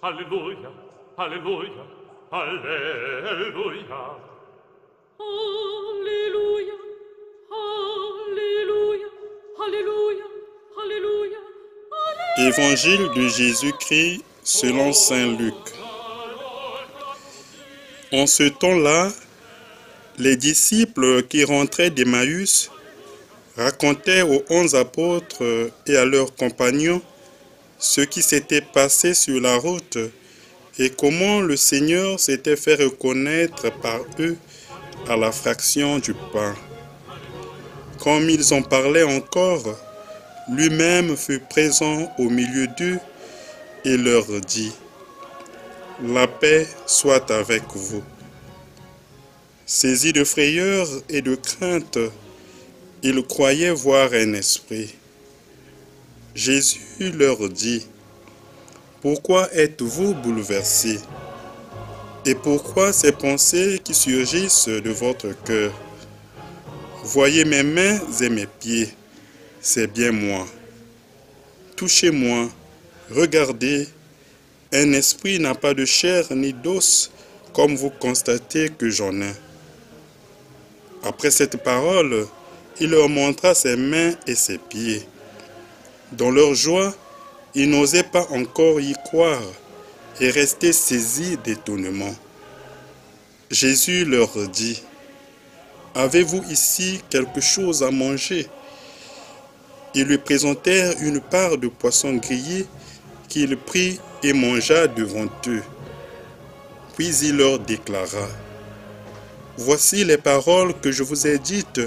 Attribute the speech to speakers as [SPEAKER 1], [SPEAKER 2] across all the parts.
[SPEAKER 1] Alleluia, alleluia, alleluia, alleluia.
[SPEAKER 2] Alleluia, alleluia, alleluia, alleluia.
[SPEAKER 3] Évangile de Jésus-Christ selon saint Luc. En ce temps-là, les disciples qui rentraient d'Emmaüs racontaient aux 11 apôtres et à leurs compagnons ce qui s'était passé sur la route et comment le Seigneur s'était fait reconnaître par eux à la fraction du pain. Comme ils en parlaient encore, lui-même fut présent au milieu d'eux et leur dit : « La paix soit avec vous. » Saisis de frayeur et de crainte, ils croyaient voir un esprit. Jésus leur dit : « Pourquoi êtes-vous bouleversés? Et pourquoi ces pensées qui surgissent de votre cœur? Voyez mes mains et mes pieds, c'est bien moi. Touchez-moi, regardez, un esprit n'a pas de chair ni d'os, comme vous constatez que j'en ai. » Après cette parole, il leur montra ses mains et ses pieds. Dans leur joie, ils n'osaient pas encore y croire et restaient saisis d'étonnement. Jésus leur dit : « Avez-vous ici quelque chose à manger ? » Ils lui présentèrent une part de poisson grillé qu'il prit et mangea devant eux. Puis il leur déclara : « Voici les paroles que je vous ai dites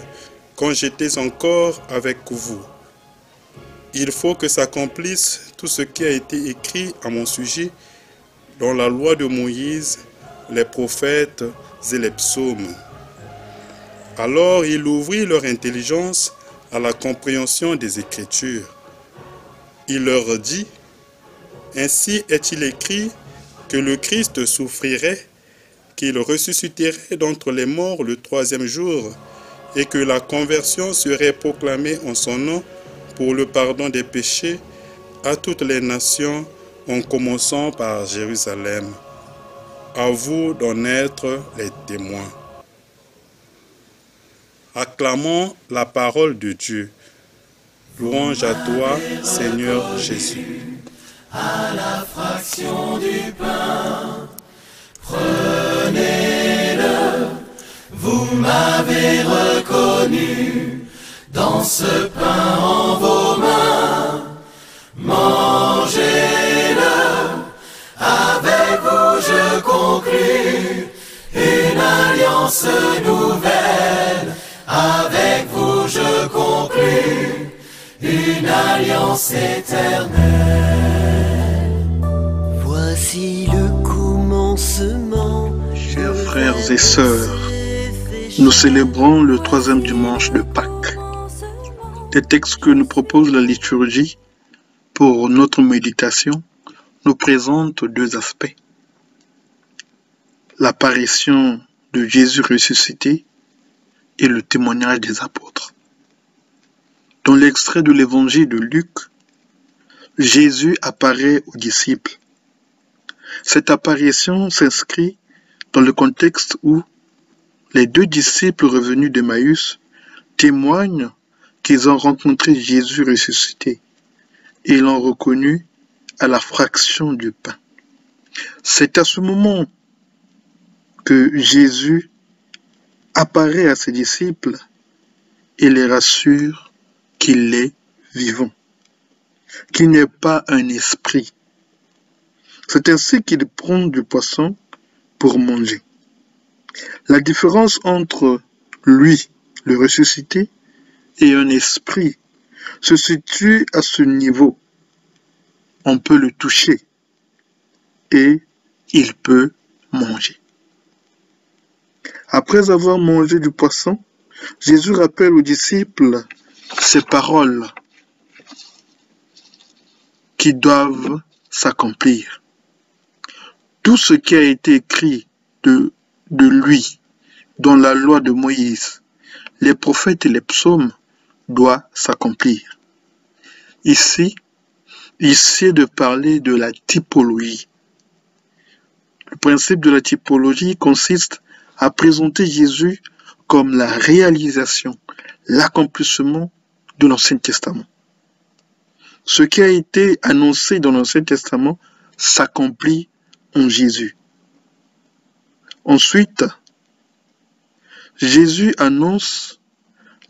[SPEAKER 3] quand j'étais encore avec vous. Il faut que s'accomplisse tout ce qui a été écrit à mon sujet dans la loi de Moïse, les prophètes et les psaumes. » Alors il ouvrit leur intelligence à la compréhension des Écritures. Il leur dit : « Ainsi est-il écrit que le Christ souffrirait, qu'il ressusciterait d'entre les morts le 3e jour, et que la conversion serait proclamée en son nom pour le pardon des péchés à toutes les nations, en commençant par Jérusalem. À vous d'en être les témoins. » Acclamons la parole de Dieu. Louange à toi, Seigneur Jésus.
[SPEAKER 4] À la fraction du pain, prenez-le, vous m'avez reconnu dans ce pain en vos mains. Mangez-le, avec vous je conclus une alliance nouvelle. Avec vous je conclus une alliance éternelle.
[SPEAKER 5] Voici le commencement.
[SPEAKER 6] Chers frères et sœurs, nous célébrons le 3e dimanche de Pâques. Les textes que nous propose la liturgie pour notre méditation nous présentent 2 aspects. L'apparition de Jésus ressuscité et le témoignage des apôtres. Dans l'extrait de l'évangile de Luc, Jésus apparaît aux disciples. Cette apparition s'inscrit dans le contexte où les 2 disciples revenus d'Emmaüs témoignent qu'ils ont rencontré Jésus ressuscité et l'ont reconnu à la fraction du pain. C'est à ce moment que Jésus apparaît à ses disciples et les rassure qu'il est vivant, qu'il n'est pas un esprit. C'est ainsi qu'il prend du poisson pour manger. La différence entre lui, le ressuscité, et un esprit se situe à ce niveau. On peut le toucher et il peut manger. Après avoir mangé du poisson, Jésus rappelle aux disciples ces paroles qui doivent s'accomplir. Tout ce qui a été écrit de lui dans la loi de Moïse, les prophètes et les psaumes doit s'accomplir. Ici, il essaie de parler de la typologie. Le principe de la typologie consiste à présenter Jésus comme la réalisation, l'accomplissement de l'Ancien Testament. Ce qui a été annoncé dans l'Ancien Testament s'accomplit en Jésus. Ensuite, Jésus annonce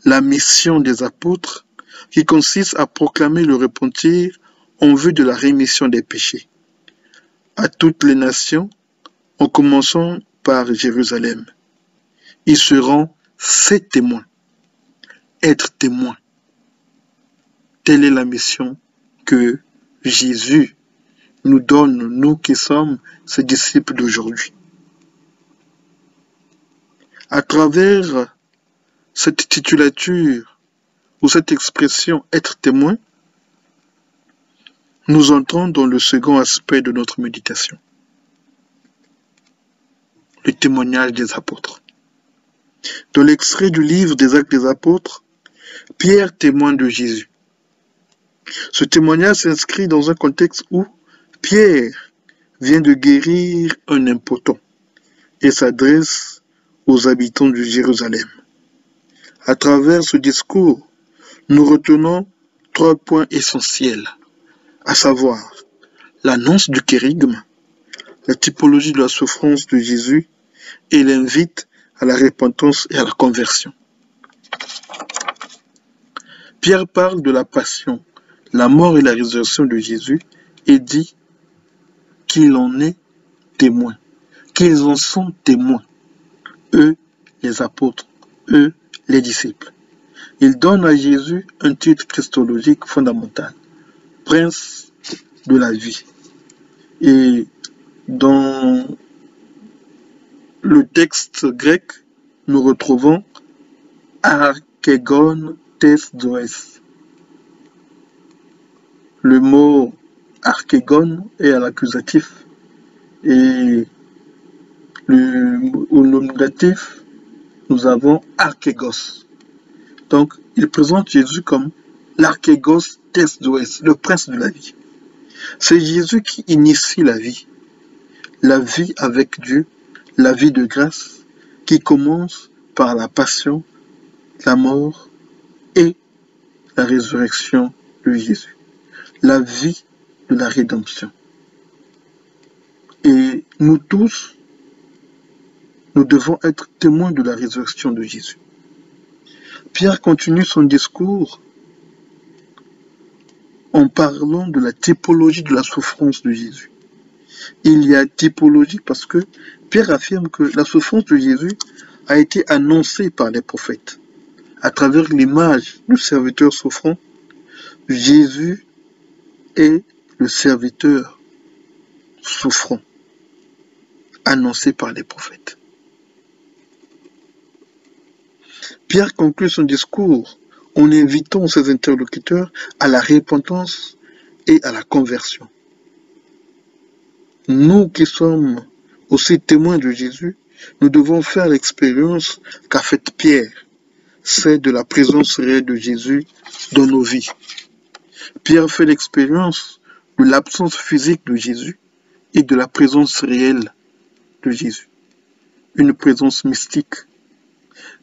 [SPEAKER 6] la mission des apôtres qui consiste à proclamer le repentir en vue de la rémission des péchés à toutes les nations, en commençant par Jérusalem. Ils seront ses témoins. Être témoins. Telle est la mission que Jésus nous donne, nous qui sommes ses disciples d'aujourd'hui. À travers cette titulature ou cette expression « être témoin », nous entrons dans le second aspect de notre méditation. Le témoignage des apôtres. Dans l'extrait du livre des Actes des Apôtres, Pierre témoigne de Jésus. Ce témoignage s'inscrit dans un contexte où Pierre vient de guérir un impotent et s'adresse aux habitants de Jérusalem. À travers ce discours, nous retenons 3 points essentiels, à savoir l'annonce du kérygme, la typologie de la souffrance de Jésus et l'invite à la repentance et à la conversion. Pierre parle de la passion, la mort et la résurrection de Jésus et dit qu'il en est témoin, qu'ils en sont témoins, eux les apôtres, eux les disciples. Il donne à Jésus un titre christologique fondamental, prince de la vie. Et dans le texte grec, nous retrouvons archegon tes zoes. Le mot archegon est à l'accusatif et au nominatif, nous avons archegos. Donc, il présente Jésus comme l'archegos tes zoes, le prince de la vie. C'est Jésus qui initie la vie avec Dieu, la vie de grâce, qui commence par la passion, la mort et la résurrection de Jésus. La vie de la rédemption. Et nous tous, nous devons être témoins de la résurrection de Jésus. Pierre continue son discours en parlant de la typologie de la souffrance de Jésus. Il y a typologie parce que Pierre affirme que la souffrance de Jésus a été annoncée par les prophètes. À travers l'image du serviteur souffrant, Jésus est le serviteur souffrant, annoncé par les prophètes. Pierre conclut son discours en invitant ses interlocuteurs à la repentance et à la conversion. Nous qui sommes aussi témoins de Jésus, nous devons faire l'expérience qu'a faite Pierre, c'est de la présence réelle de Jésus dans nos vies. Pierre fait l'expérience de l'absence physique de Jésus et de la présence réelle de Jésus, une présence mystique.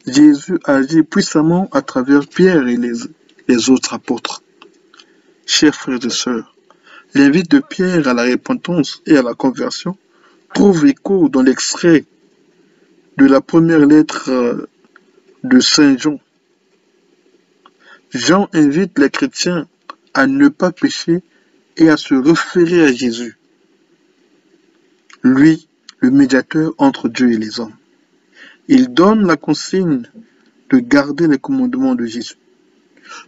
[SPEAKER 6] Jésus agit puissamment à travers Pierre et les autres apôtres. Chers frères et sœurs, l'invite de Pierre à la repentance et à la conversion trouve écho dans l'extrait de la première lettre de Saint Jean. Jean invite les chrétiens à ne pas pécher et à se référer à Jésus, lui, le médiateur entre Dieu et les hommes. Il donne la consigne de garder les commandements de Jésus.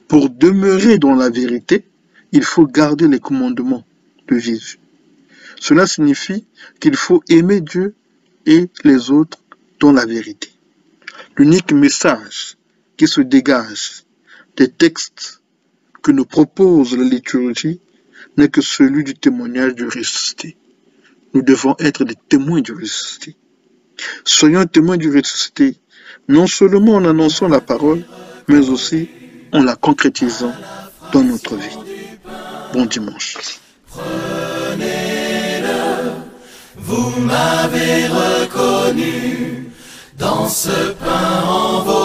[SPEAKER 6] Pour demeurer dans la vérité, il faut garder les commandements de Jésus. Cela signifie qu'il faut aimer Dieu et les autres dans la vérité. L'unique message qui se dégage des textes que nous propose la liturgie n'est que celui du témoignage du ressuscité. Nous devons être des témoins du ressuscité. Soyons témoins du ressuscité, non seulement en annonçant la parole, mais aussi en la concrétisant dans notre vie. Bon dimanche.
[SPEAKER 4] Vous m'avez reconnu dans ce pain en vos